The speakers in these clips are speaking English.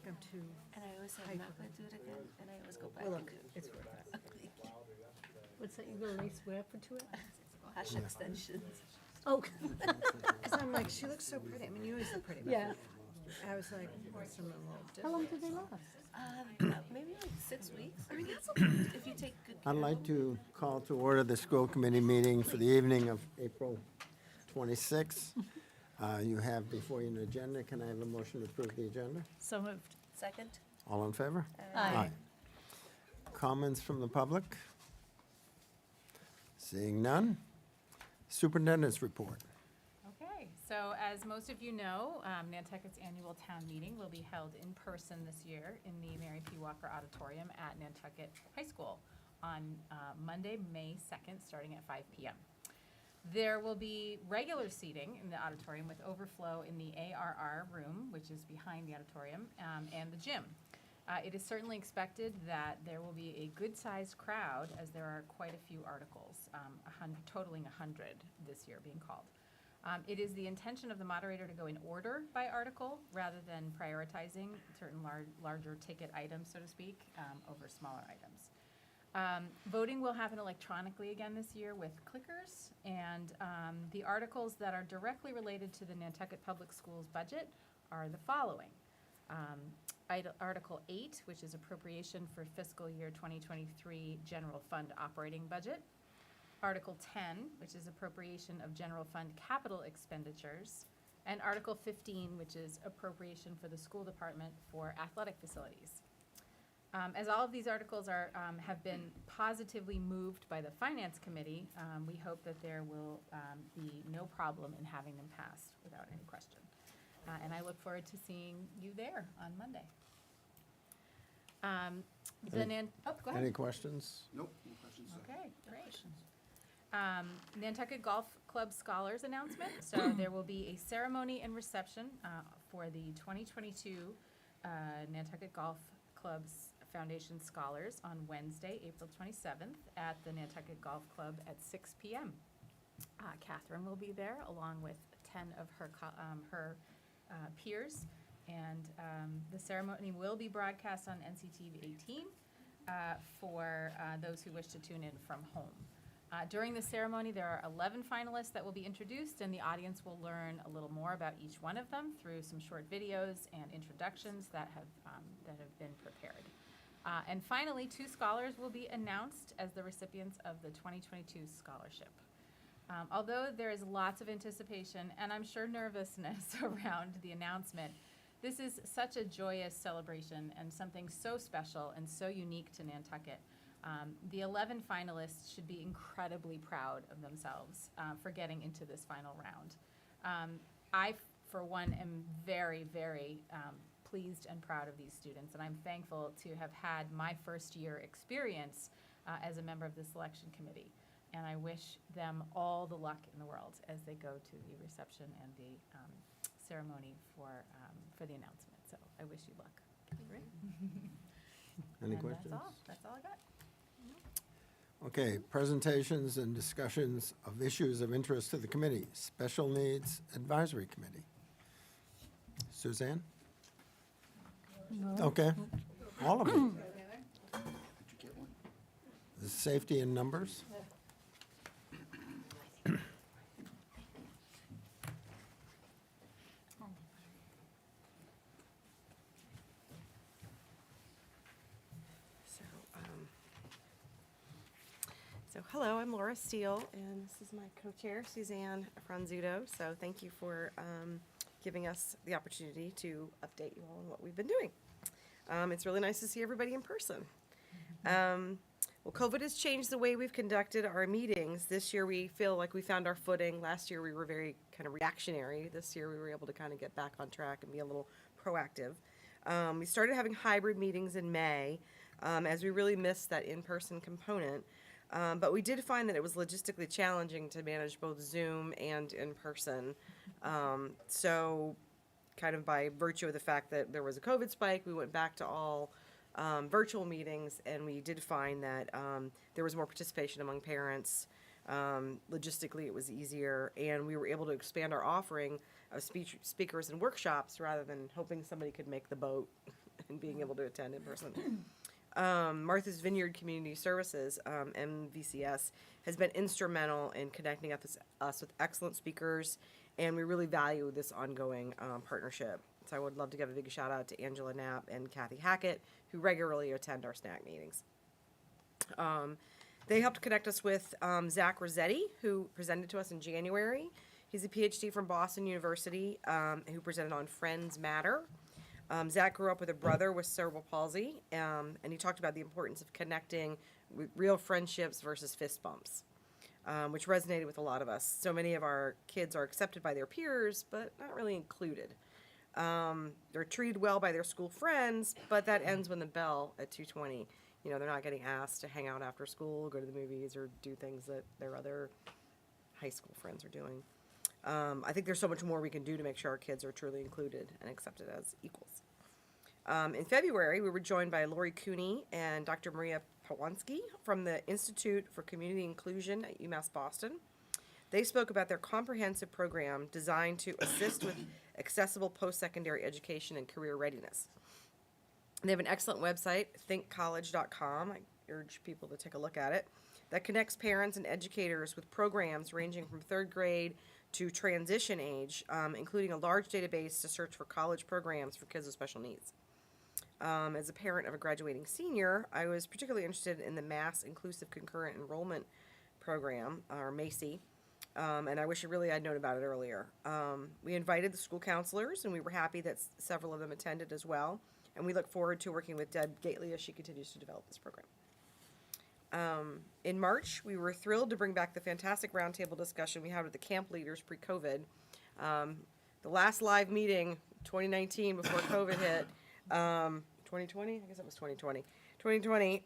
like I'm too. And I always say I'm not going to do it again, and I always go back Well, and look, do it. it's worth it. What's that, you gonna race where for 2 hours? Lash extensions. Oh, Because I'm like, she looks so pretty. I mean, you always look pretty. But yeah. I was like, what's from a little How different? long did they last? Maybe like 6 weeks. I mean, that's a lot if you take good care I'd of like them. to call to order the school committee meeting for the evening of April 26th. You have before you an agenda. Can I have a motion to approve the agenda? So moved. Second? All in favor? Aye. Comments from the public? Seeing none. Superintendents report. Okay, so as most of you know, Nantucket's annual town meeting will be held in person this year in the Mary P. Walker Auditorium at Nantucket High School on Monday, May 2nd, starting at 5 p.m. There will be regular seating in the auditorium with overflow in the ARR room, which is behind the auditorium, and the gym. It is certainly expected that there will be a good-sized crowd, as there are quite a few articles, totaling 100 this year being called. It is the intention of the moderator to go in order by article, rather than prioritizing certain larger ticket items, so to speak, over smaller items. Voting will happen electronically again this year with clickers, and the articles that are directly related to the Nantucket Public Schools budget are the following. Article 8, which is appropriation for fiscal year 2023 general fund operating budget. Article 10, which is appropriation of general fund capital expenditures. And Article 15, which is appropriation for the school department for athletic facilities. As all of these articles have been positively moved by the Finance Committee, we hope that there will be no problem in having them passed without any question. And I look forward to seeing you there on Monday. Go ahead. Any questions? Nope, no questions. Okay, great. Nantucket Golf Club Scholars announcement. So there will be a ceremony and reception for the 2022 Nantucket Golf Club's Foundation Scholars on Wednesday, April 27th at the Nantucket Golf Club at 6 p.m. Catherine will be there along with 10 of her peers. And the ceremony will be broadcast on NCTV 18 for those who wish to tune in from home. During the ceremony, there are 11 finalists that will be introduced, and the audience will learn a little more about each one of them through some short videos and introductions that have been prepared. And finally, 2 scholars will be announced as the recipients of the 2022 scholarship. Although there is lots of anticipation and I'm sure nervousness around the announcement, this is such a joyous celebration and something so special and so unique to Nantucket. The 11 finalists should be incredibly proud of themselves for getting into this final round. I, for one, am very, very pleased and proud of these students, and I'm thankful to have had my first year experience as a member of the selection committee. And I wish them all the luck in the world as they go to the reception and the ceremony for the announcement. So I wish you luck. Great. Any And questions? That's all I got. Okay, presentations and discussions of issues of interest to the committee. Special Needs Advisory Committee. Suzanne? Okay, all of them. Did you get one? The safety in numbers. So hello, I'm Laura Steele, and this is my co-chair, Suzanne Franzuto. So thank you for giving us the opportunity to update you all on what we've been doing. It's really nice to see everybody in person. Well, COVID has changed the way we've conducted our meetings. This year we feel like we found our footing. Last year we were very kind of reactionary. This year we were able to kind of get back on track and be a little proactive. We started having hybrid meetings in May as we really missed that in-person component. But we did find that it was logistically challenging to manage both Zoom and in person. So kind of by virtue of the fact that there was a COVID spike, we went back to all virtual meetings, and we did find that there was more participation among parents. Logistically, it was easier, and we were able to expand our offering of speakers and workshops rather than hoping somebody could make the boat and being able to attend in person. Martha's Vineyard Community Services, MVCS, has been instrumental in connecting us with excellent speakers, and we really value this ongoing partnership. So I would love to give a big shout out to Angela Knapp and Kathy Hackett, who regularly attend our snack meetings. They helped connect us with Zach Rossetti, who presented to us in January. He's a PhD from Boston University, who presented on Friends Matter. Zach grew up with a brother with cerebral palsy, and he talked about the importance of connecting with real friendships versus fist bumps, which resonated with a lot of us. So many of our kids are accepted by their peers, but not really included. They're treated well by their school friends, but that ends when the bell at 2:20. They're not getting asked to hang out after school, go to the movies, or do things that their other high school friends are doing. I think there's so much more we can do to make sure our kids are truly included and accepted as equals. In February, we were joined by Lori Cooney and Dr. Maria Pawanski from the Institute for Community Inclusion at UMass Boston. They spoke about their comprehensive program designed to assist with accessible post-secondary education and career readiness. They have an excellent website, thinkcollege.com. I urge people to take a look at it. That connects parents and educators with programs ranging from third grade to transition age, including a large database to search for college programs for kids with special needs. As a parent of a graduating senior, I was particularly interested in the Mass Inclusive Concurrent Enrollment Program, or MACE, and I wish I'd known about it earlier. We invited the school counselors, and we were happy that several of them attended as well. And we look forward to working with Deb Gately as she continues to develop this program. In March, we were thrilled to bring back the fantastic roundtable discussion we had with the camp leaders pre-COVID. The last live meeting, 2019, before COVID hit, 2020? I guess it was 2020. 2020,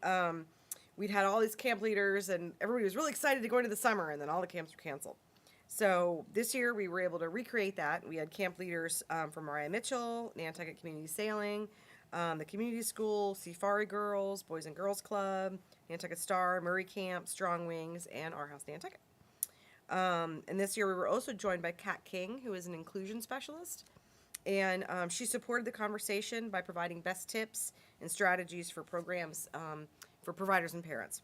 we'd had all these camp leaders, and everybody was really excited to go into the summer, and then all the camps were canceled. So this year, we were able to recreate that. We had camp leaders from Mariah Mitchell, Nantucket Community Sailing, the community school, Safari Girls, Boys and Girls Club, Nantucket Star, Murray Camp, Strong Wings, and Our House Nantucket. And this year we were also joined by Kat King, who is an inclusion specialist. And she supported the conversation by providing best tips and strategies for programs for providers and parents.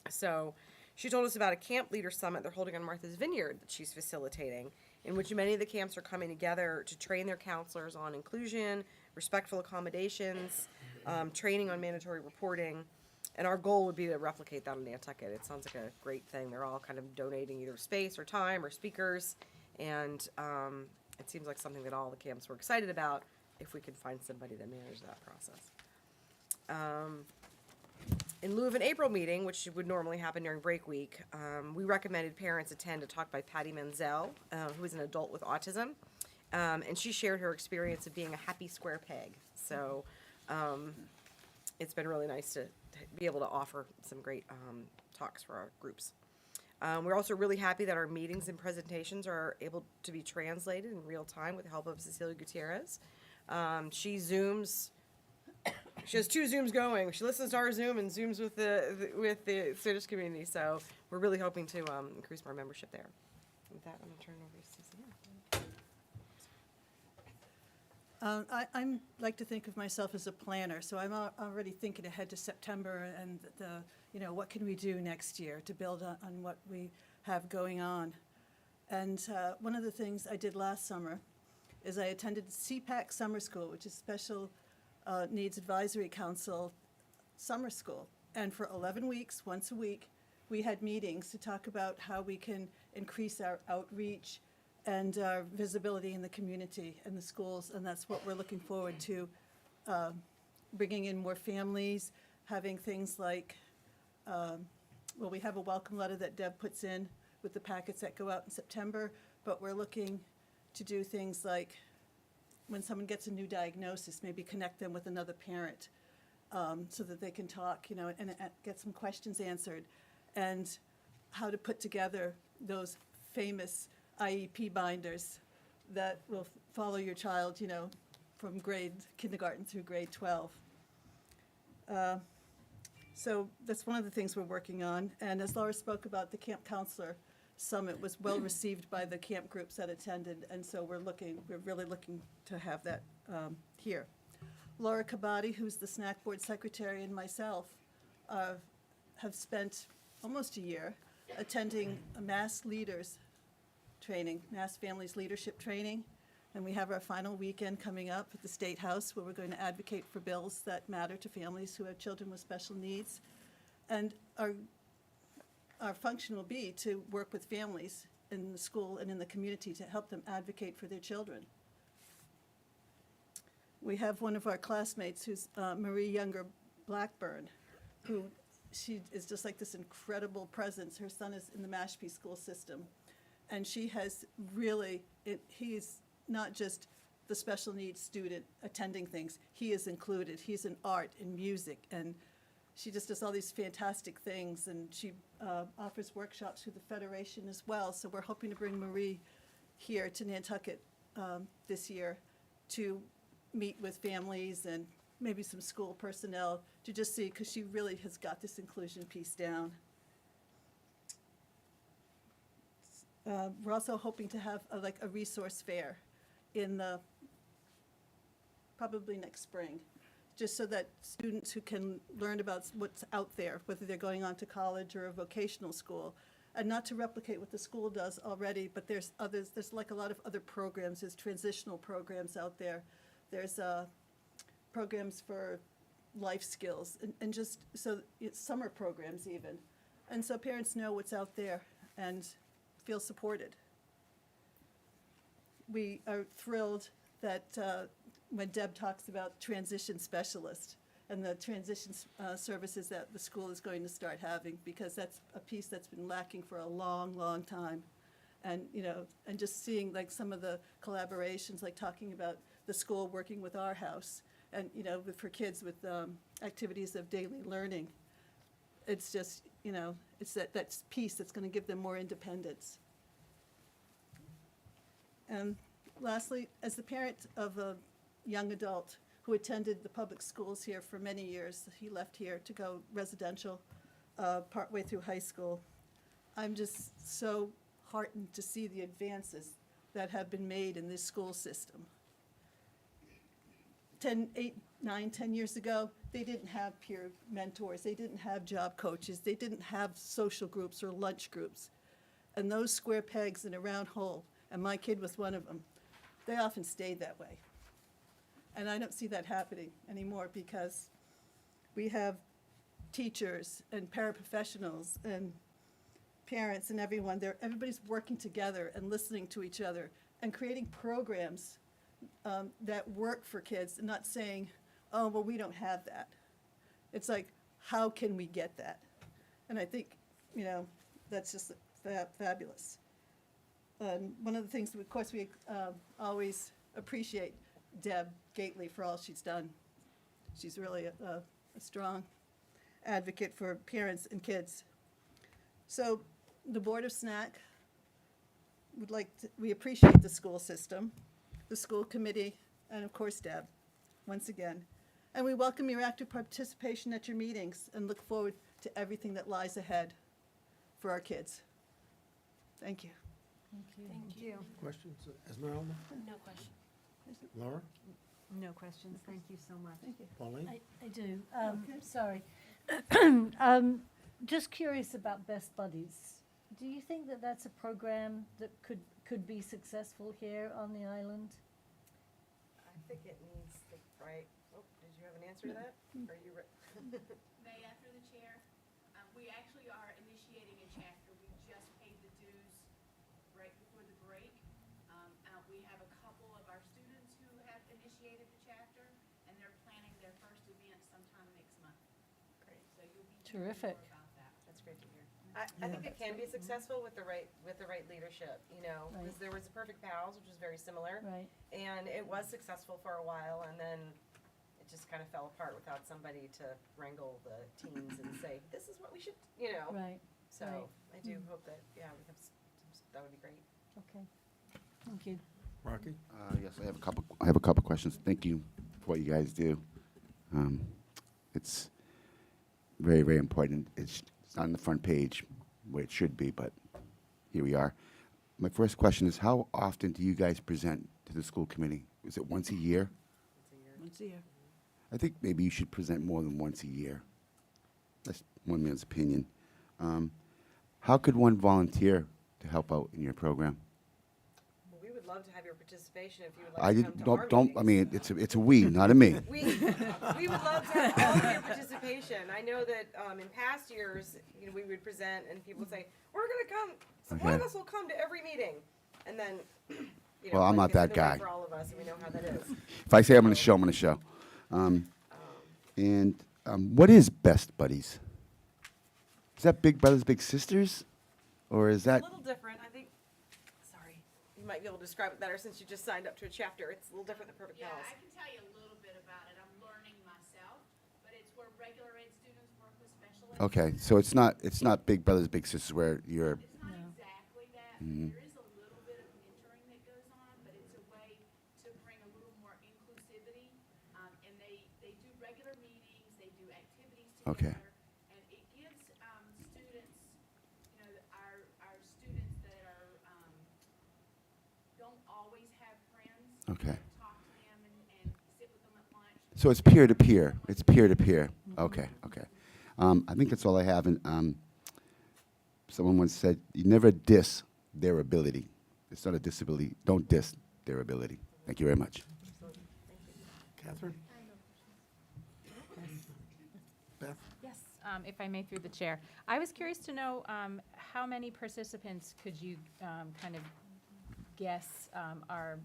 So she told us about a camp leader summit they're holding on Martha's Vineyard that she's facilitating, in which many of the camps are coming together to train their counselors on inclusion, respectful accommodations, training on mandatory reporting. And our goal would be to replicate that in Nantucket. It sounds like a great thing. They're all kind of donating either space or time or speakers. And it seems like something that all the camps were excited about if we could find somebody to manage that process. In lieu of an April meeting, which would normally happen during break week, we recommended parents attend a talk by Patty Menzel, who is an adult with autism. And she shared her experience of being a happy square peg. So it's been really nice to be able to offer some great talks for our groups. We're also really happy that our meetings and presentations are able to be translated in real time with the help of Cecilia Gutierrez. She has 2 Zooms going. She listens to our Zoom and Zooms with the Swedish community. So we're really hoping to increase our membership there. With that, I'm going to turn it over to Cecilia. I like to think of myself as a planner, so I'm already thinking ahead to September and what can we do next year to build on what we have going on. And one of the things I did last summer is I attended CPAC Summer School, which is Special Needs Advisory Council Summer School. And for 11 weeks, once a week, we had meetings to talk about how we can increase our outreach and our visibility in the community and the schools, and that's what we're looking forward to, bringing in more families, having things like, we have a welcome letter that Deb puts in with the packets that go out in September, but we're looking to do things like when someone gets a new diagnosis, maybe connect them with another parent so that they can talk, and get some questions answered, and how to put together those famous IEP binders that will follow your child, from kindergarten through grade 12. So that's one of the things we're working on. And as Laura spoke about, the Camp Counselor Summit was well received by the camp groups that attended, and so we're really looking to have that here. Laura Kabadi, who's the snack board secretary, and myself have spent almost a year attending a mass leaders training, mass families leadership training. And we have our final weekend coming up at the State House, where we're going to advocate for bills that matter to families who have children with special needs. And our function will be to work with families in the school and in the community to help them advocate for their children. We have one of our classmates who's Marie Younger Blackburn, who she is just like this incredible presence. Her son is in the Mashpee school system. And she has really, he's not just the special needs student attending things. He is included. He's in art and music, and she just does all these fantastic things, and she offers workshops through the Federation as well. So we're hoping to bring Marie here to Nantucket this year to meet with families and maybe some school personnel to just see, because she really has got this inclusion piece down. We're also hoping to have a resource fair in the, probably next spring, just so that students who can learn about what's out there, whether they're going on to college or a vocational school, and not to replicate what the school does already, but there's others, there's like a lot of other programs, there's transitional programs out there. There's programs for life skills, and just so it's summer programs even. And so parents know what's out there and feel supported. We are thrilled that when Deb talks about transition specialist and the transition services that the school is going to start having, because that's a piece that's been lacking for a long, long time. And, you know, and just seeing like some of the collaborations, like talking about the school working with our house and, you know, for kids with activities of daily learning. It's just, you know, it's that piece that's going to give them more independence. And lastly, as the parent of a young adult who attended the public schools here for many years, he left here to go residential partway through high school. I'm just so heartened to see the advances that have been made in this school system. 10 years ago, they didn't have peer mentors, they didn't have job coaches, they didn't have social groups or lunch groups. And those square pegs in a round hole, and my kid was one of them, they often stayed that way. And I don't see that happening anymore, because we have teachers and paraprofessionals and parents and everyone there. Everybody's working together and listening to each other and creating programs that work for kids, and not saying, oh, well, we don't have that. It's like, how can we get that? And I think, you know, that's just fabulous. One of the things, of course, we always appreciate Deb Gately for all she's done. She's really a strong advocate for parents and kids. So the Board of SNAC would like to, we appreciate the school system, the school committee, and of course Deb, once again. And we welcome your active participation at your meetings and look forward to everything that lies ahead for our kids. Thank you. Thank you. Questions? Esmeralda? No question. Laura? No questions, thank you so much. Thank you. Pauline? I do. Okay. Sorry. Just curious about Best Buddies. Do you think that that's a program that could be successful here on the island? I think it needs the right, oh, did you have an answer to that? Are you May, after the chair, we actually are initiating a chapter. We just paid the dues right before the break. We have a couple of our students who have initiated the chapter, and they're planning their first event sometime next month. Great. So you'll be hearing Terrific. more about that. That's great to hear. I think it can be successful with the right leadership, you know, because Right. there was a Perfect Pals, which was very similar. Right. And it was successful for a while, and then it just kind of fell apart without somebody to wrangle the teens and say, this is what we should, you know. Right. So right. I do hope that, yeah, we have, that would be great. Okay. Thank you. Rocky? Yes, I have a couple questions. Thank you for what you guys do. It's very, very important. It's not on the front page where it should be, but here we are. My first question is, how often do you guys present to the school committee? Is it once a year? Once a year. I think maybe you should present more than once a year. That's one man's opinion. How could one volunteer to help out in your program? Well, we would love to have your participation if you would I like to didn't, come to our don't, I mean, meetings. it's a we, not a me. We would love to have all of your participation. I know that in past years, we would present and people would say, we're gonna come, so one of Okay. us will come to every meeting. And then, Well, I'm not it's that been a way guy. for all of us, and we know how that is. If I say I'm gonna show, I'm gonna show. What is Best Buddies? Is that Big Brothers Big Sisters, or is that? A little different, I think, sorry, you might be able to describe it better since you just signed up to a chapter. It's a little different than Perfect Yeah, Pals. I can tell you a little bit about it. I'm learning myself, but it's where regular ed students work with special ed. Okay, so it's not Big Brothers Big Sisters where you're. It's not exactly that. Mhm. There is a little bit of mentoring that goes on, but it's a way to bring a little more inclusivity. And they do regular meetings, they do activities Okay. together. And it gives students, our students that are, don't always have friends. Okay. Talk to them and sit with them at lunch. So it's peer to peer. It's peer to peer. Okay, okay. I think that's all I have. And someone once said, "You never diss their ability. It's not a disability. Don't diss their ability." Thank you very much. Catherine? Beth? Yes, if I may, through the chair. I was curious to know how many participants could you kind of guess are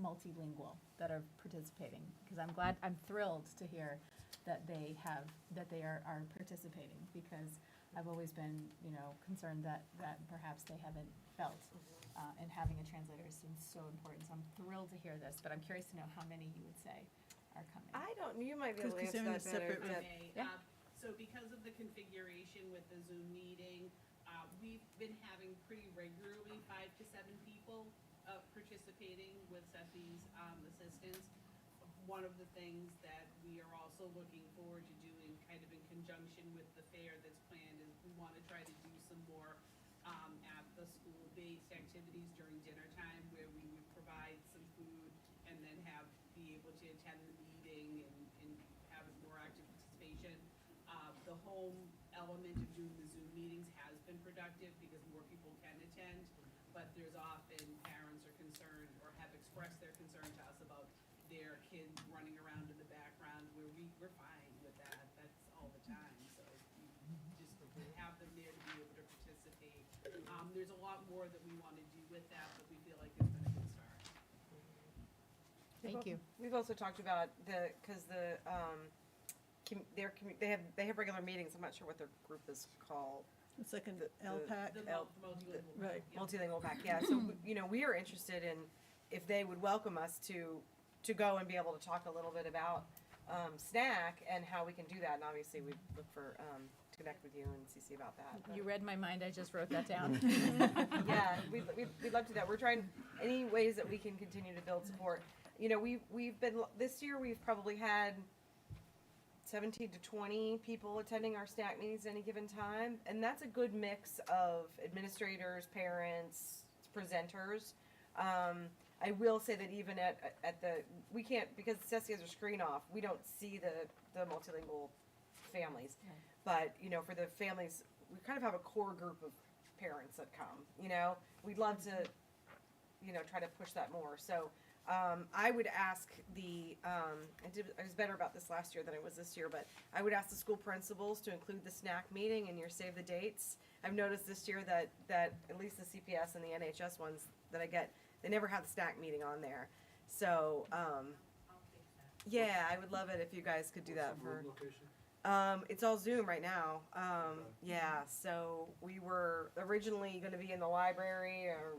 multilingual that are participating? Because I'm thrilled to hear that they are participating, because I've always been, concerned that perhaps they haven't felt, and having a translator seems so important. So I'm thrilled to hear this, but I'm curious to know how many you would say are coming. You might be able to Because answer they're in that a better. separate room. Deb. Okay, Yeah. so because of the configuration with the Zoom meeting, we've been having pretty regularly 5 to 7 people participating with Seti's assistance. One of the things that we are also looking forward to doing, kind of in conjunction with the fair that's planned, is we want to try to do some more at the school-based activities during dinner time, where we would provide some food and then be able to attend the meeting and have more active participation. The home element of doing the Zoom meetings has been productive because more people can attend, but there's often parents are concerned or have expressed their concern to us about their kids running around in the background, where we're fine with that. That's all the time. So just have them there to be able to participate. There's a lot more that we want to do with that, but we feel like it's been a good start. Thank you. We've also talked about because they have regular meetings. I'm not sure what their group is called. It's like an LPAC. The multilingual. Right. yeah. Multilingual pack, yeah. So, we are interested in if they would welcome us to go and be able to talk a little bit about snack and how we can do that. And obviously, we look for to connect with you and CC about that. You read my mind, I just wrote that down. Yeah, we'd love to do that. We're trying any ways that we can continue to build support. We've been, this year, we've probably had 17 to 20 people attending our snack meetings at any given time, and that's a good mix of administrators, parents, presenters. I will say that even at the, we can't, because Ceci has her screen off, we don't see the multilingual families. But, for the families, we kind of have a core group of parents that come, we'd love to, try to push that more. So, I would ask I was better about this last year than I was this year, but I would ask the school principals to include the snack meeting in your save the dates. I've noticed this year that at least the CPS and the NHS ones that I get, they never have the snack meeting on there. So, yeah, I would love it if you guys could do that for. It's all Zoom right now. Yeah, so we were originally gonna be in the library or,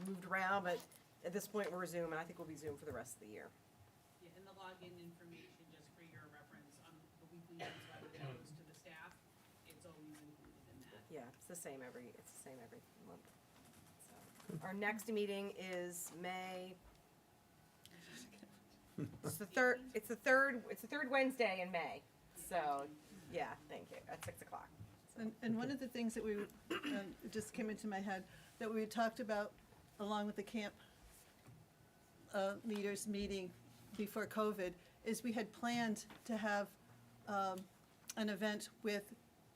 moved around, but at this point we're Zoom, and I think we'll be Zoom for the rest of the year. Yeah, and the login information, just for your reference, on the weekly newsletter that goes to the staff, it's always included in that. Yeah, it's the same every month. So, our next meeting is May. It's the third Wednesday in May. So, yeah, thank you, at 6 o'clock. And one of the things that it just came into my head, that we talked about along with the camp leaders meeting before COVID, is we had planned to have an event with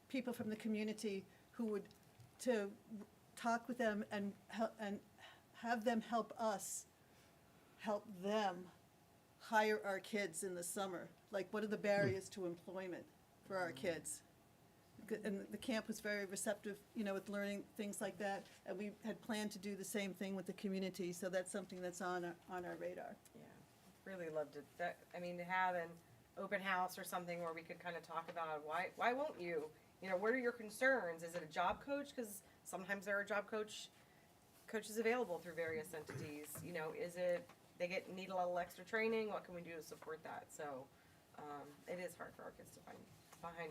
people from the community who would, to talk with them and have them help us help them hire our kids in the summer. Like, what are the barriers to employment for our kids? And the camp was very receptive, with learning things like that. And we had planned to do the same thing with the community, so that's something that's on our radar. Yeah, really loved it. To have an open house or something where we could kind of talk about why won't you? What are your concerns? Is it a job coach? Because sometimes there are job coaches available through various entities. Is it they need a little extra training? What can we do to support that? So it is hard for our kids to find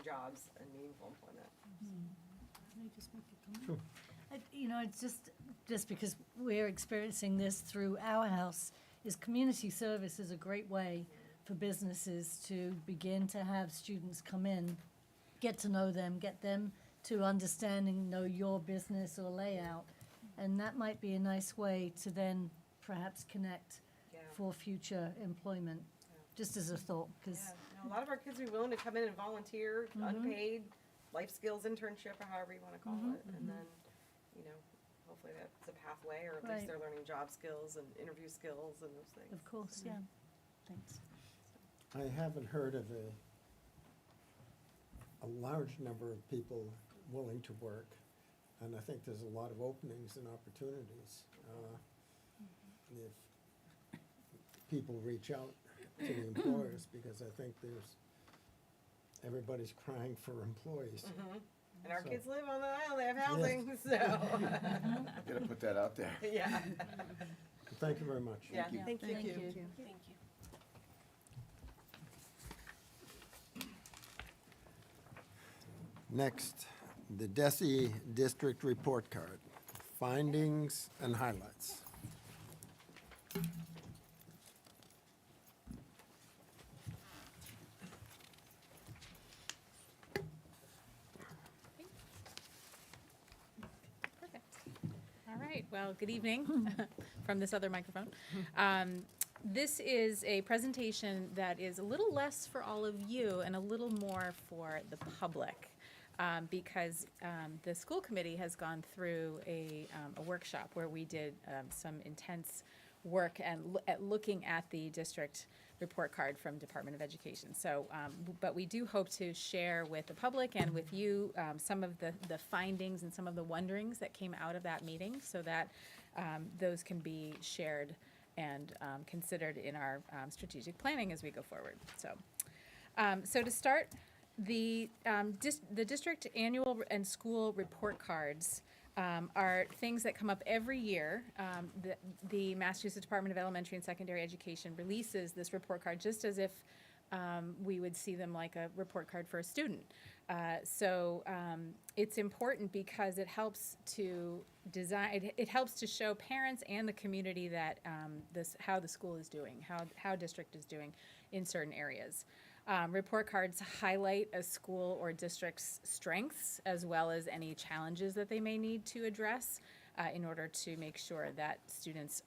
jobs and meaningful employment. Can I just make a comment? It's just because we're experiencing this through our house, is community service is a great way for businesses to begin to have students come in, get to know them, get them to understand and know your business or layout. And that might be a nice way to then perhaps connect Yeah. for future employment, just as a thought, because Yeah. A lot of our kids are willing to come in and volunteer, unpaid, life skills internship, or however you want to call it. And then, hopefully that's a pathway, or at Right. least they're learning job skills and interview skills and those things. of course, yeah. Thanks. I haven't heard of a large number of people willing to work, and I think there's a lot of openings and opportunities. If people reach out to the employers, because I think everybody's crying for employees. And our So- kids live on the island, they have housing, so. Gotta put that out there. Yeah. Thank you very much. Yeah, you. thank you. Thank you. Thank you. Next, the DESI District Report Card, findings and highlights. Perfect. All right, well, good evening from this other microphone. This is a presentation that is a little less for all of you and a little more for the public, because the school committee has gone through a workshop where we did some intense work at looking at the district report card from Department of Education. So, but we do hope to share with the public and with you some of the findings and some of the wonderings that came out of that meeting, so that those can be shared and considered in our strategic planning as we go forward. So to start, the district annual and school report cards are things that come up every year. The Massachusetts Department of Elementary and Secondary Education releases this report card just as if we would see them like a report card for a student. So it's important because it helps to design, it helps to show parents and the community that how the school is doing, how district is doing in certain areas. Report cards highlight a school or district's strengths as well as any challenges that they may need to address in order to make sure that students'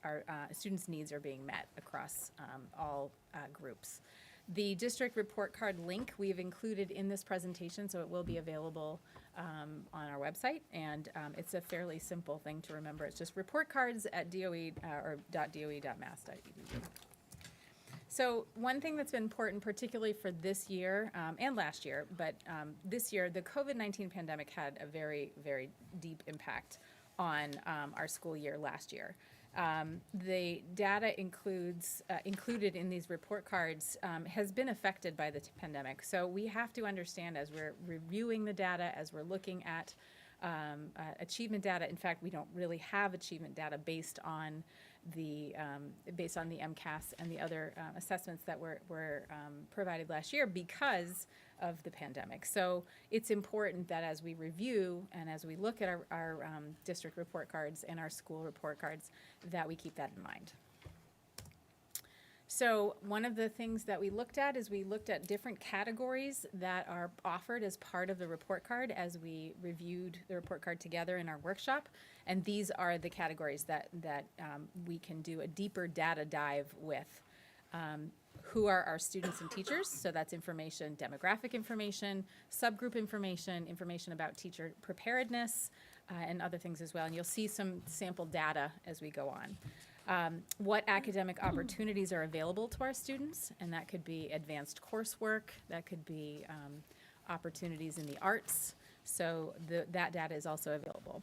needs are being met across all groups. The district report card link we've included in this presentation, so it will be available on our website, and it's a fairly simple thing to remember. It's just reportcards@doe or .doe.mass.edu. So one thing that's been important, particularly for this year and last year, but this year, the COVID-19 pandemic had a very, very deep impact on our school year last year. The data included in these report cards has been affected by the pandemic. So we have to understand, as we're reviewing the data, as we're looking at achievement data. In fact, we don't really have achievement data based on the MCAS and the other assessments that were provided last year because of the pandemic. So it's important that as we review and as we look at our district report cards and our school report cards, that we keep that in mind. So one of the things that we looked at is we looked at different categories that are offered as part of the report card as we reviewed the report card together in our workshop. And these are the categories that we can do a deeper data dive with. who are our students and teachers, so that's information, demographic information, subgroup information, information about teacher preparedness, and other things as well. And you'll see some sample data as we go on. What academic opportunities are available to our students, and that could be advanced coursework, that could be opportunities in the arts, so that data is also available.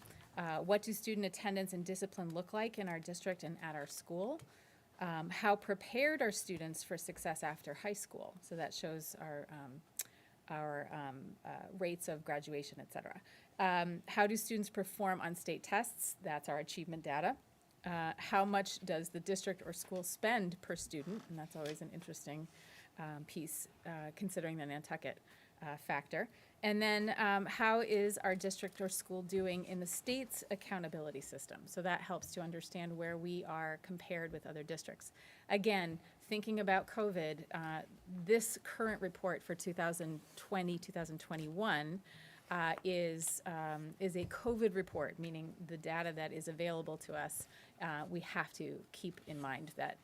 What do student attendance and discipline look like in our district and at our school? How prepared are students for success after high school? So that shows our rates of graduation, et cetera. How do students perform on state tests? That's our achievement data. How much does the district or school spend per student? And that's always an interesting piece, considering the Nantucket factor. And then how is our district or school doing in the state's accountability system? So that helps to understand where we are compared with other districts. Again, thinking about COVID, this current report for 2020, 2021 is a COVID report, meaning the data that is available to us. We have to keep in mind that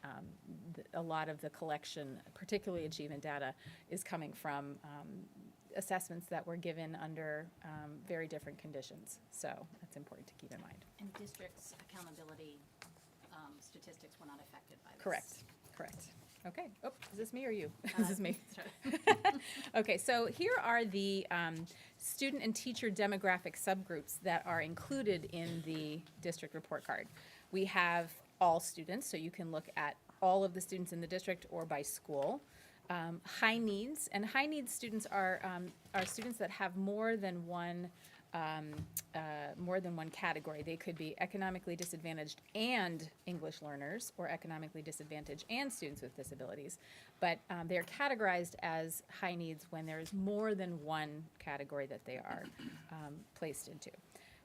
a lot of the collection, particularly achievement data, is coming from assessments that were given under very different conditions. So that's important to keep in mind. And districts' accountability statistics were not affected by this. Correct. Okay. Oh, is this me or you? This is me. Sorry. Okay, so here are the student and teacher demographic subgroups that are included in the district report card. We have all students, so you can look at all of the students in the district or by school. High needs, and high needs students are students that have more than one category. They could be economically disadvantaged and English learners, or economically disadvantaged and students with disabilities. But they are categorized as high needs when there is more than one category that they are placed into.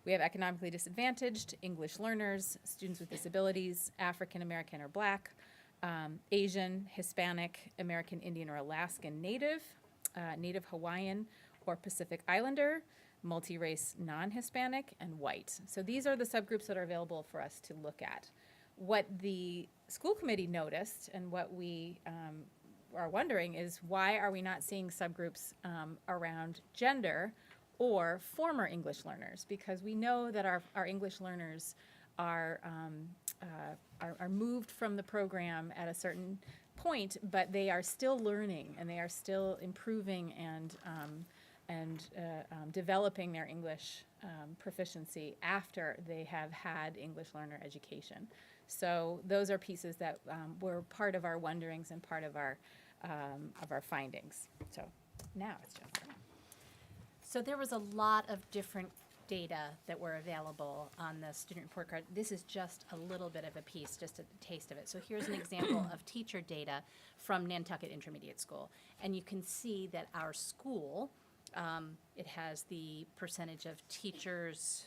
We have economically disadvantaged, English learners, students with disabilities, African American or Black, Asian, Hispanic, American Indian or Alaskan Native, Native Hawaiian or Pacific Islander, multi-race non-Hispanic, and white. So these are the subgroups that are available for us to look at. What the school committee noticed and what we are wondering is, why are we not seeing subgroups around gender or former English learners? Because we know that our English learners are moved from the program at a certain point, but they are still learning and they are still improving and developing their English proficiency after they have had English learner education. So those are pieces that were part of our wonderings and part of our findings. So now it's Jennifer. So there was a lot of different data that were available on the student report card. This is just a little bit of a piece, just a taste of it. So here's an example of teacher data from Nantucket Intermediate School. And you can see that our school, it has the percentage of teachers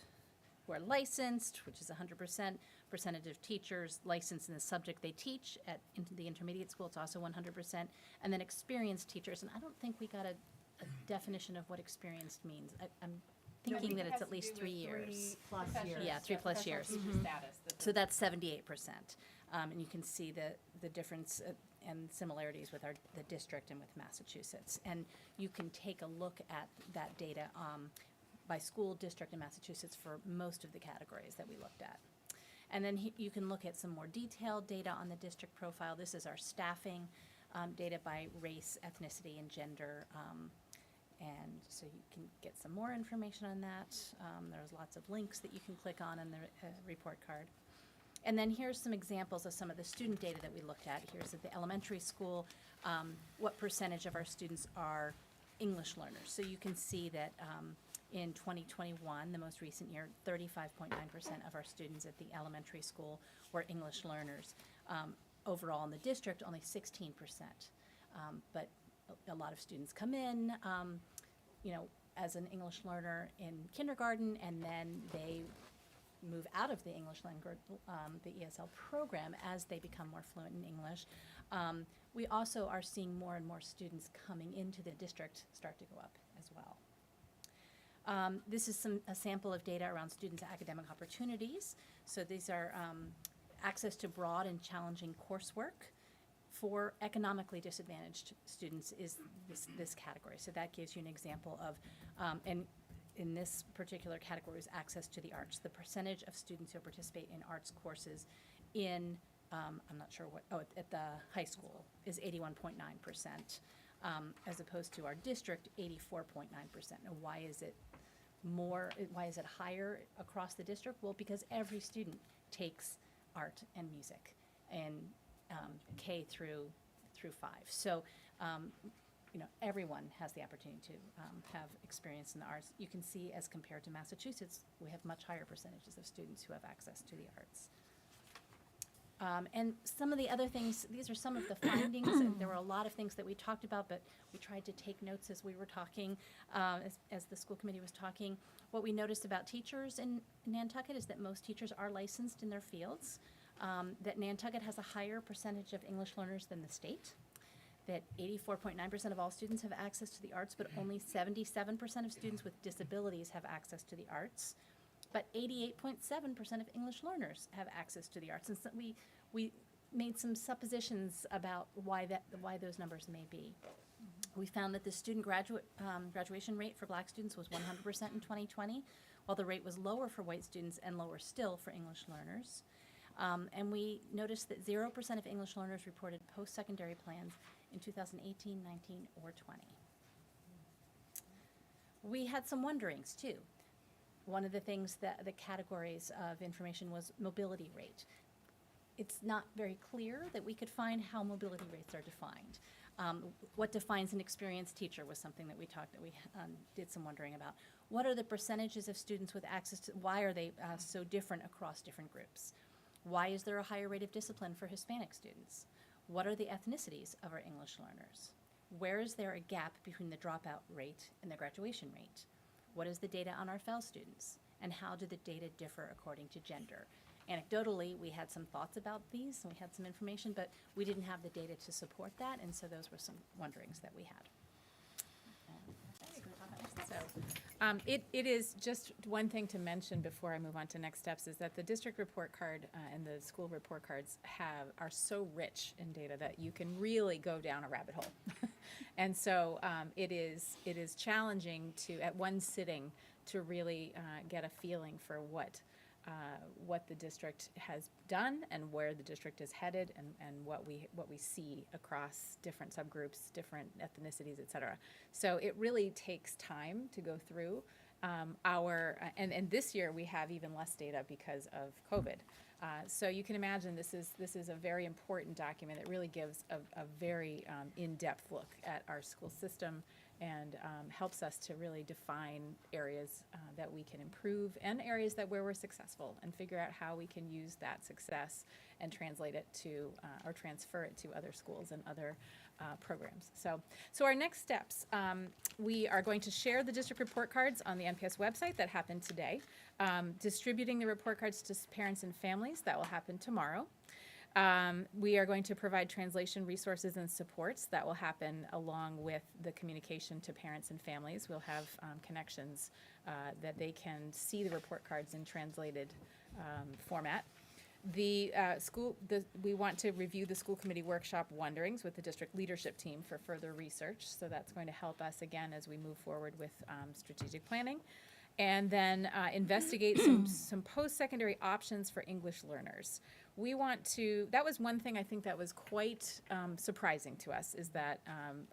who are licensed, which is 100%, percentage of teachers licensed in the subject they teach at the intermediate school, it's also 100%, and then experienced teachers. And I don't think we got a definition of what experienced means. I'm thinking that it's at least 3 years. Yeah, 3+ years. So that's 78%. And you can see the difference and similarities with the district and with Massachusetts. And you can take a look at that data by school, district, and Massachusetts for most of the categories that we looked at. And then you can look at some more detailed data on the district profile. This is our staffing data by race, ethnicity, and gender. And so you can get some more information on that. There's lots of links that you can click on in the report card. And then here's some examples of some of the student data that we looked at. Here's at the elementary school, what percentage of our students are English learners. So you can see that in 2021, the most recent year, 35.9% of our students at the elementary school were English learners. Overall in the district, only 16%. But a lot of students come in, as an English learner in kindergarten, and then they move out of the English language, the ESL program, as they become more fluent in English. We also are seeing more and more students coming into the district start to go up as well. This is a sample of data around students' academic opportunities. So these are access to broad and challenging coursework, for economically disadvantaged students is this category. So that gives you an example of, and in this particular category is access to the arts. The percentage of students who participate in arts courses in, I'm not sure what, at the high school is 81.9%, as opposed to our district, 84.9%. Now, why is it higher across the district? Well, because every student takes art and music and K through 5. So, everyone has the opportunity to have experience in the arts. You can see, as compared to Massachusetts, we have much higher percentages of students who have access to the arts. And some of the other things, these are some of the findings, and there were a lot of things that we talked about, but we tried to take notes as we were talking, as the school committee was talking. What we noticed about teachers in Nantucket is that most teachers are licensed in their fields, that Nantucket has a higher percentage of English learners than the state, that 84.9% of all students have access to the arts, but only 77% of students with disabilities have access to the arts. But 88.7% of English learners have access to the arts. And so we made some suppositions about why those numbers may be. We found that the student graduation rate for Black students was 100% in 2020, while the rate was lower for white students and lower still for English learners. And we noticed that 0% of English learners reported post-secondary plans in 2018, 19, or 20. We had some wonderings, too. One of the things that the categories of information was mobility rate. It's not very clear that we could find how mobility rates are defined. What defines an experienced teacher was something that we did some wondering about. What are the percentages of students with access to, why are they so different across different groups? Why is there a higher rate of discipline for Hispanic students? What are the ethnicities of our English learners? Where is there a gap between the dropout rate and the graduation rate? What is the data on our FEL students? And how do the data differ according to gender? Anecdotally, we had some thoughts about these, and we had some information, but we didn't have the data to support that, and so those were some wonderings that we had. So, it is just one thing to mention before I move on to next steps is that the district report card and the school report cards are so rich in data that you can really go down a rabbit hole. And so it is challenging to, at one sitting, to really get a feeling for what the district has done and where the district is headed and what we see across different subgroups, different ethnicities, et cetera. So it really takes time to go through and this year we have even less data because of COVID. So you can imagine this is a very important document that really gives a very in-depth look at our school system and helps us to really define areas that we can improve and areas where we're successful and figure out how we can use that success and translate it to or transfer it to other schools and other programs. So our next steps, we are going to share the district report cards on the NPS website. That happened today. Distributing the report cards to parents and families, that will happen tomorrow. We are going to provide translation resources and supports. That will happen along with the communication to parents and families. We'll have connections that they can see the report cards in translated format. We want to review the school committee workshop wonderings with the district leadership team for further research. So that's going to help us again as we move forward with strategic planning. And then investigate some post-secondary options for English learners. That was one thing I think that was quite surprising to us, is that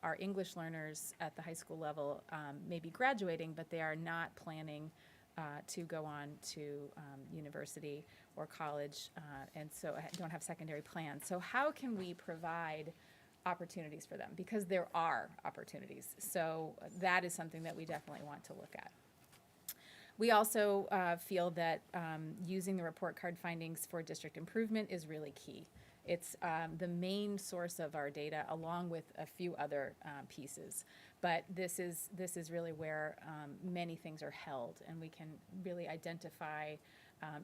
our English learners at the high school level may be graduating, but they are not planning to go on to university or college, and so don't have secondary plans. So how can we provide opportunities for them? Because there are opportunities. So that is something that we definitely want to look at. We also feel that using the report card findings for district improvement is really key. It's the main source of our data, along with a few other pieces. But this is really where many things are held, and we can really identify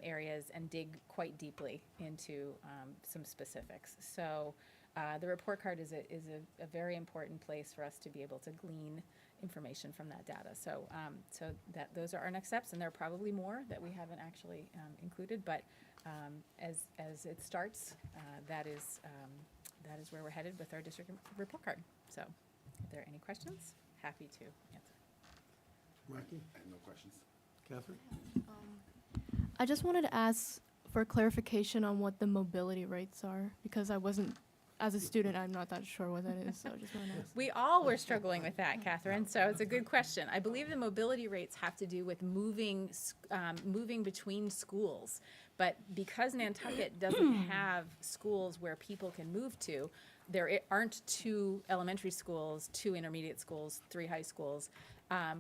areas and dig quite deeply into some specifics. So the report card is a very important place for us to be able to glean information from that data. So those are our next steps, and there are probably more that we haven't actually included, but as it starts, that is that is where we're headed with our district report card. So, if there are any questions, happy to answer. Marky? I have no questions. Catherine? I just wanted to ask for clarification on what the mobility rates are, because I wasn't, as a student, I'm not that sure what that is, so I just wanted to ask. We all were struggling with that, Catherine, so it's a good question. I believe the mobility rates have to do with moving between schools. But because Nantucket doesn't have schools where people can move to, there aren't 2 elementary schools, 2 intermediate schools, 3 high schools.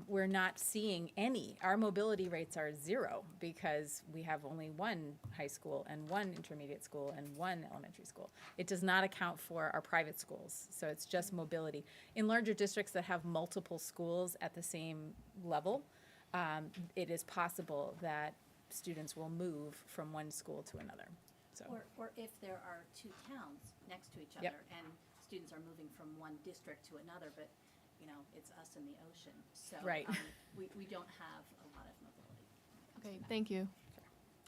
We're not seeing any. Our mobility rates are 0 because we have only 1 high school and 1 intermediate school and 1 elementary school. It does not account for our private schools, so it's just mobility. In larger districts that have multiple schools at the same level, it is possible that students will move from one school to another. So, Or if there are 2 towns next to each Yep. other and students are moving from one district to another, but, you know, it's us and the ocean. So Right. we don't have a lot of mobility. Okay, thank you.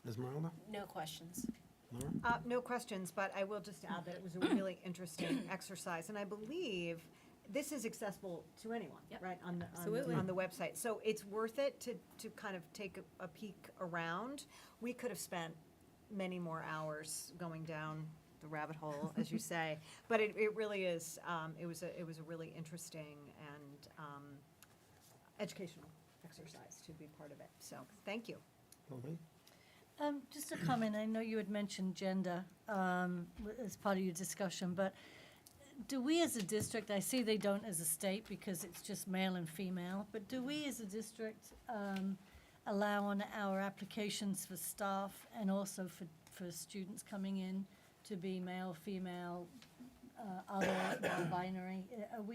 Esmeralda? No questions. Laura? No questions, but I will just add that it was a really interesting exercise, and I believe this is accessible to anyone, Yep. right, Absolutely. on the website. So it's worth it to kind of take a peek around. We could have spent many more hours going down the rabbit hole, as you say, but it really is, it was a really interesting and educational exercise to be part of it. So, thank you. Pauline? Just a comment, I know you had mentioned gender as part of your discussion, but do we as a district, I see they don't as a state because it's just male and female, but do we as a district allow on our applications for staff and also for students coming in to be male, female, other, non-binary? Have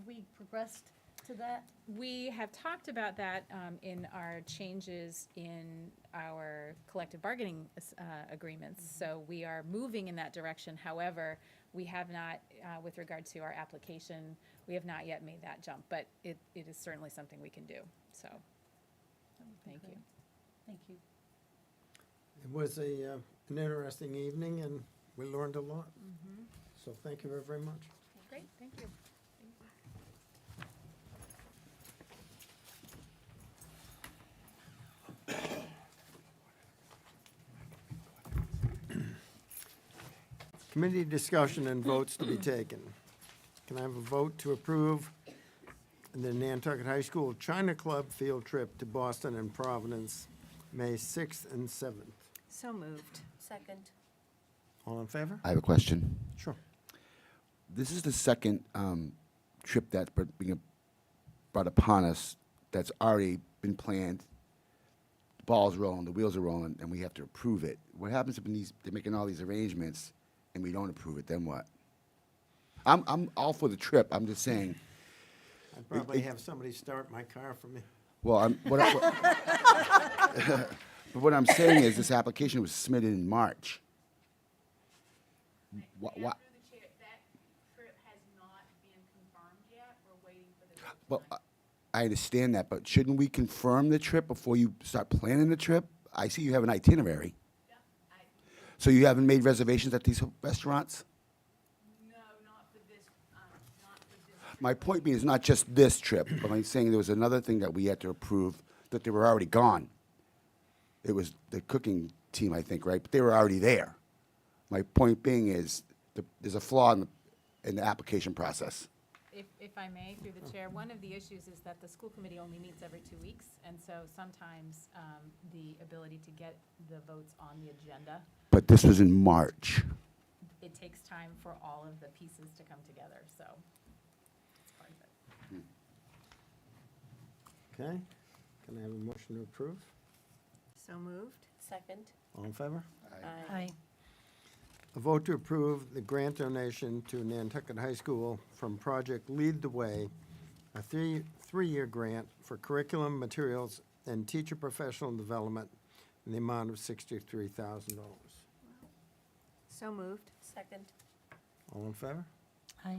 we progressed to that? we have talked about that in our changes in our collective bargaining agreements. So we are moving in that direction. However, we have not, with regard to our application, we have not yet made that jump, but it is certainly something we can do. So, thank you. Thank you. It was an interesting evening, and we learned a lot. So thank you very, very much. Great, thank you. Committee discussion and votes to be taken. Can I have a vote to approve the Nantucket High School China Club field trip to Boston and Providence, May 6th and 7th? So moved. Second. All in favor? I have a question. Sure. This is the second trip that's being brought upon us that's already been planned. The ball's rolling, the wheels are rolling, and we have to approve it. What happens if they're making all these arrangements and we don't approve it? Then what? I'm all for the trip. I'm just saying. I'd probably have somebody start my car for me. Well, but what I'm saying is this application was submitted in March. Wha- After wha- the chair, that trip has not been confirmed yet. We're waiting for the. Well, I understand that, but shouldn't we confirm the trip before you start planning the trip? I see you have an itinerary. Yeah, So you haven't made reservations at these restaurants? no, not for this, not for this. My point being is not just this trip, but I'm saying there was another thing that we had to approve that they were already gone. It was the cooking team, I think, right? But they were already there. My point being is there's a flaw in the application process. If I may, through the chair, one of the issues is that the school committee only meets every 2 weeks, and so sometimes the ability to get the votes on the agenda, But this was in March. it takes time for all of the pieces to come together, so it's part of it. Okay. Can I have a motion to approve? So moved. Second. All in favor? Aye. A vote to approve the grant donation to Nantucket High School from Project Lead the Way, a three-year grant for curriculum, materials, and teacher professional development in the amount of $63,000. So moved. Second. All in favor? Aye.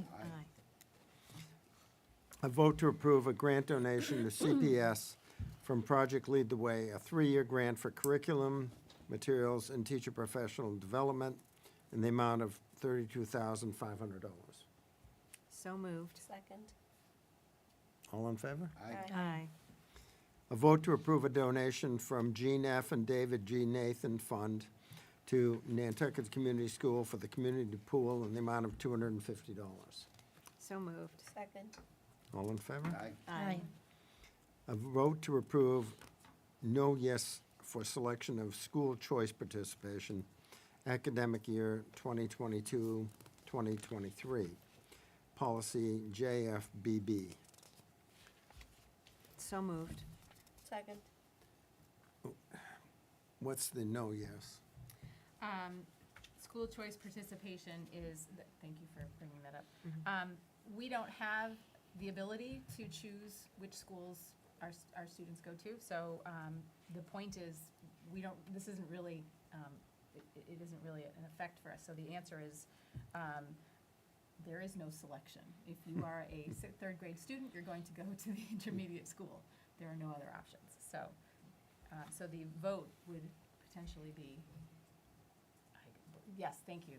A vote to approve a grant donation to CPS from Project Lead the Way, a three-year grant for curriculum, materials, and teacher professional development in the amount of $32,500. So moved. Second. All in favor? Aye. Aye. A vote to approve a donation from Jean F. and David G. Nathan Fund to Nantucket Community School for the community pool in the amount of $250. So moved. Second. All in favor? Aye. Aye. A vote to approve no yes for selection of school choice participation academic year 2022, 2023. Policy JFBB. So moved. Second. What's the no yes? School choice participation is, thank you for bringing that up. We don't have the ability to choose which schools our students go to, so the point is, this isn't really, it isn't really an effect for us. So the answer is, there is no selection. If you are a third grade student, you're going to go to the intermediate school. There are no other options. So, so the vote would potentially be, yes, thank you.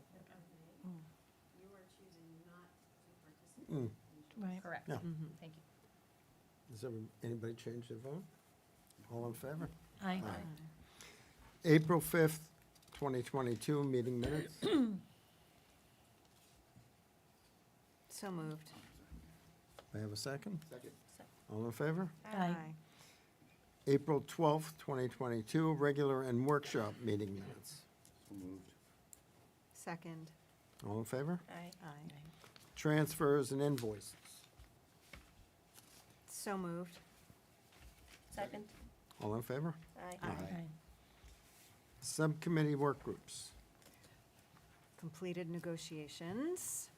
You are choosing not to participate. Right. Correct. Yeah. Thank you. Does anybody change their vote? All in favor? Aye. April 5th, 2022, meeting minutes. So moved. May I have a second? Second. All in favor? Aye. April 12th, 2022, regular and workshop meeting minutes. So moved. Second. All in favor? Aye. Aye. Transfers and invoices. So moved. Second. All in favor? Aye. Aye. Subcommittee work groups. Completed negotiations.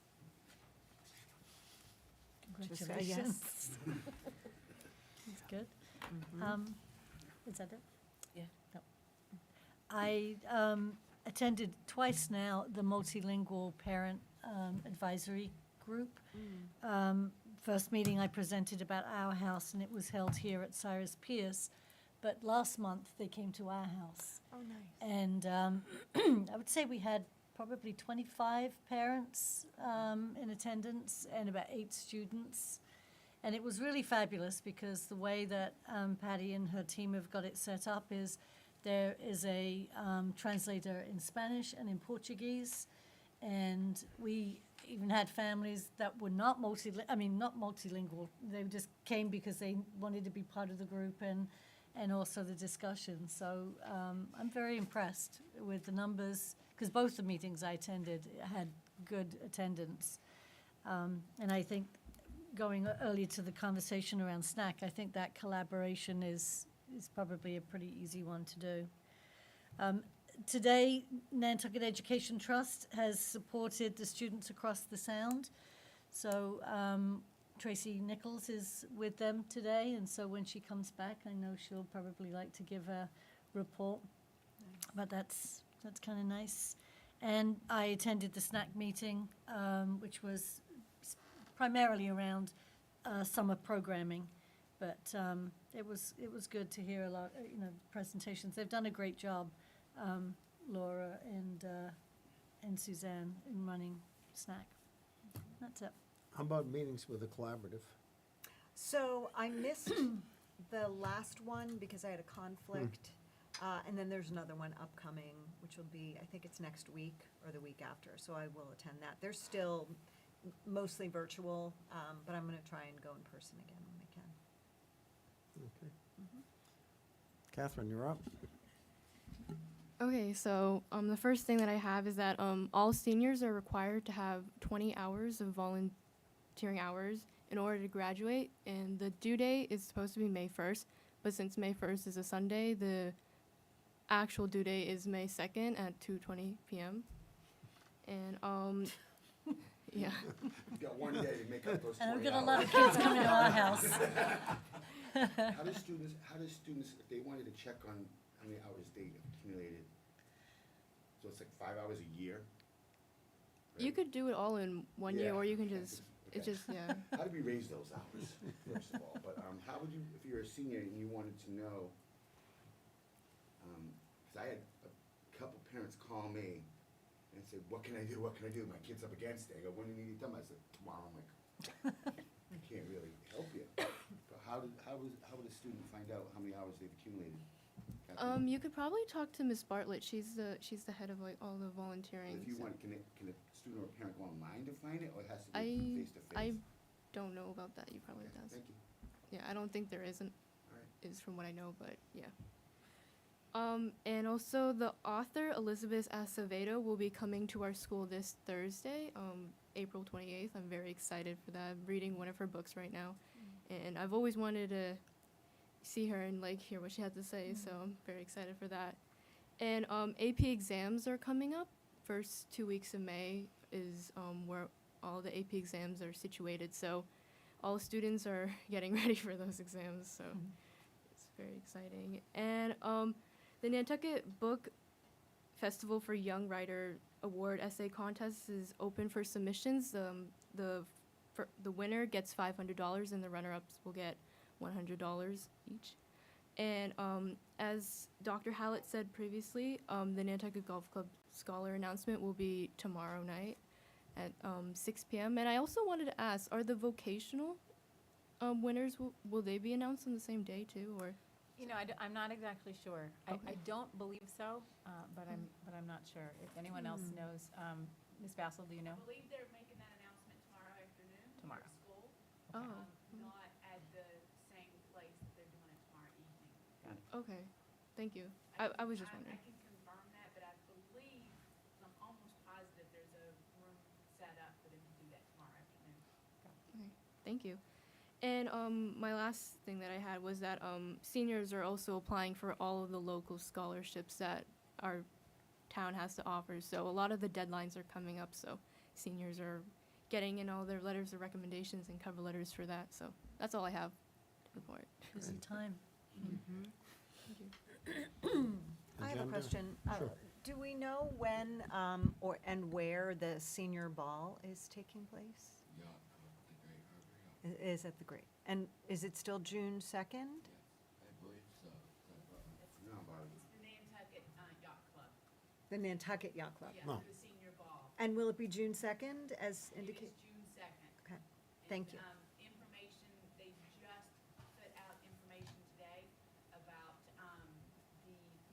Just a yes. Congratulations. That's good. Is that it? Yeah. No. I attended twice now the multilingual parent advisory group. First meeting I presented about Our House, and it was held here at Cyrus Pierce. But last month, they came to our house. Oh, nice. And I would say we had probably 25 parents in attendance and about 8 students. And it was really fabulous because the way that Patty and her team have got it set up is there is a translator in Spanish and in Portuguese. And we even had families that were not multilingual. They just came because they wanted to be part of the group and also the discussion. So I'm very impressed with the numbers, because both the meetings I attended had good attendance. And I think going earlier to the conversation around snack, I think that collaboration is probably a pretty easy one to do. Today, Nantucket Education Trust has supported the students across the Sound. So Tracy Nichols is with them today, and so when she comes back, I know she'll probably like to give a report. But that's kind of nice. And I attended the snack meeting, which was primarily around summer programming. But it was good to hear a lot, presentations. They've done a great job, Laura and Suzanne, in running snack. That's it. How about meetings with the collaborative? So I missed the last one because I had a conflict. And then there's another one upcoming, which will be, I think it's next week or the week after, so I will attend that. They're still mostly virtual, but I'm going to try and go in person again when I can. Okay. Catherine, you're up. Okay, so the first thing that I have is that all seniors are required to have 20 hours of volunteering hours in order to graduate, and the due date is supposed to be May 1st, but since May 1st is a Sunday, the actual due date is May 2nd at 2:20 p.m. And yeah. You've got one day to make up those 20 hours. And we've got a lot of kids coming to our house. How do students, if they wanted to check on how many hours they accumulated, so it's like 5 hours a year? You could do it all in one year, Yeah. or you can just, Okay. it's just, yeah. How do we raise those hours, first of all? But how would you, if you're a senior and you wanted to know, because I had a couple parents call me and say, said, what can I do, what can I do? My kid's up against it. I go, when do you need it done? I said, tomorrow. I'm like, I can't really help you. But how would a student find out how many hours they've accumulated? You could probably talk to Miss Bartlett. She's the head of like all the volunteering. If you so- want, can a student or a parent go online to find it, or it has to be I face to face? don't know about that. You probably does. Thank you. Yeah, I don't think there isn't. All right. Is from what I know, but yeah. And also the author Elizabeth Acevedo will be coming to our school this Thursday, April 28th. I'm very excited for that. I'm reading one of her books right now, and I've always wanted to see her and like hear what she had to say, so I'm very excited for that. And AP exams are coming up. First 2 weeks of May is where all the AP exams are situated, so all students are getting ready for those exams, so it's very exciting. And the Nantucket Book Festival for Young Writer Award Essay Contest is open for submissions. The winner gets $500 and the runner-ups will get $100 each. And as Dr. Hallett said previously, the Nantucket Golf Club Scholar announcement will be tomorrow night at 6 p.m. And I also wanted to ask, are the vocational winners, will they be announced on the same day too, or? You know, I'm not exactly sure. I Okay. don't believe so, but I'm not sure. If anyone else knows, Ms. Bassel, do you know? I believe they're making that announcement tomorrow afternoon. here at Tomorrow. School. Oh, Not at the same place that they're doing it tomorrow evening. okay. Thank you. I was just wondering. I can confirm that, but I believe, I'm almost positive there's a room set up for them to do that tomorrow afternoon. Okay, thank you. And my last thing that I had was that seniors are also applying for all of the local scholarships that our town has to offer. So a lot of the deadlines are coming up, so seniors are getting in all their letters of recommendations and cover letters for that. So that's all I have to report. Busy time. I have a Agenda? question. Sure. Do we know when and where the senior ball is taking place? Is at the Great. And is it still June 2nd? No, Barbara. It's the Nantucket Yacht Club, The Nantucket Yacht Club. yeah, No. for the senior ball. And will it be June 2nd as It indicated? is June 2nd. Okay, thank you. Information, they just put out information today about the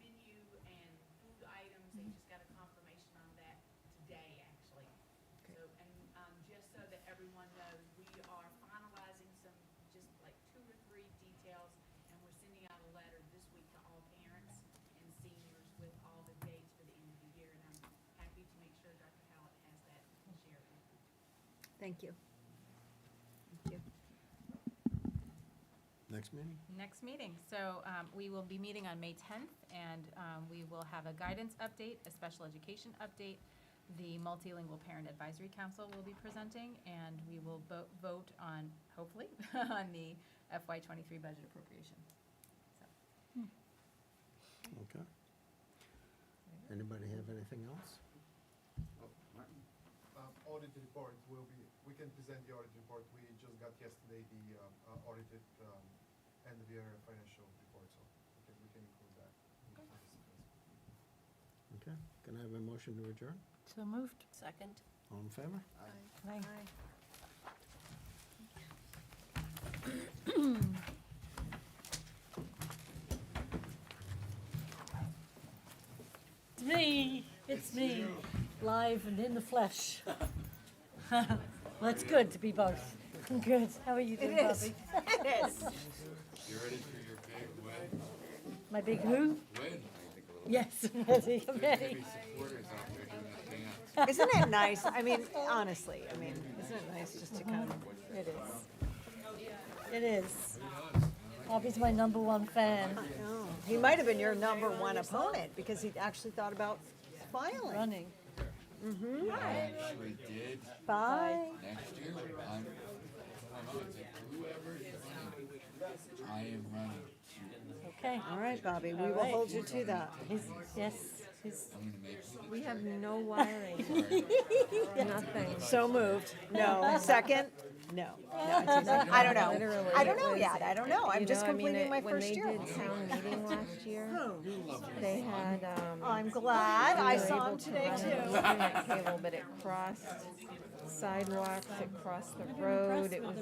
menu and food items. They just got a confirmation on that today, actually. Okay. So, and just so that everyone knows, we are finalizing some, just like 2 or 3 details, and we're sending out a letter this week to all parents and seniors with all the dates for the end of the year. And I'm happy to make sure Dr. Hallett has that and share it with you. Thank you. Thank you. Next meeting? Next meeting. So we will be meeting on May 10th, and we will have a guidance update, a special education update. The Multilingual Parent Advisory Council will be presenting, and we will vote on, hopefully, on the FY23 budget appropriation. So, Okay. Anybody have anything else? Oh, Martin? Audit report will be, we can present the audit report. We just got yesterday the audited end of year financial report, so we can include that. Okay. Can I have a motion to adjourn? So moved. Second. All in favor? Aye. It's me. It's me. Live and in the flesh. Well, it's good to be both. Good. How are you doing, It is. Bobby? It is. You ready for your big win? My big who? Win. Yes, ready. I'm There's gonna ready. be supporters out there doing a dance. Isn't it nice? I mean, honestly, isn't it nice just to kind of, It is. It is. Bobby's my #1 fan. oh, he might have been your #1 opponent because he actually thought about filing. Running. I actually did. Bye. Next year, I'm whoever is running, I am running. Okay. All right, Bobby, we All will right. hold you to that. Yes. I'm gonna make you. We have no wiring, nothing. So moved. No. Second? No. I don't know. Literally, I don't it know was- yet. I don't know. I'm you just know, I mean, completing my first year. When they did town meeting last year, they had, I'm glad. we I were saw able him to today run too. an Ethernet cable, but it crossed sidewalks, it crossed the road, it was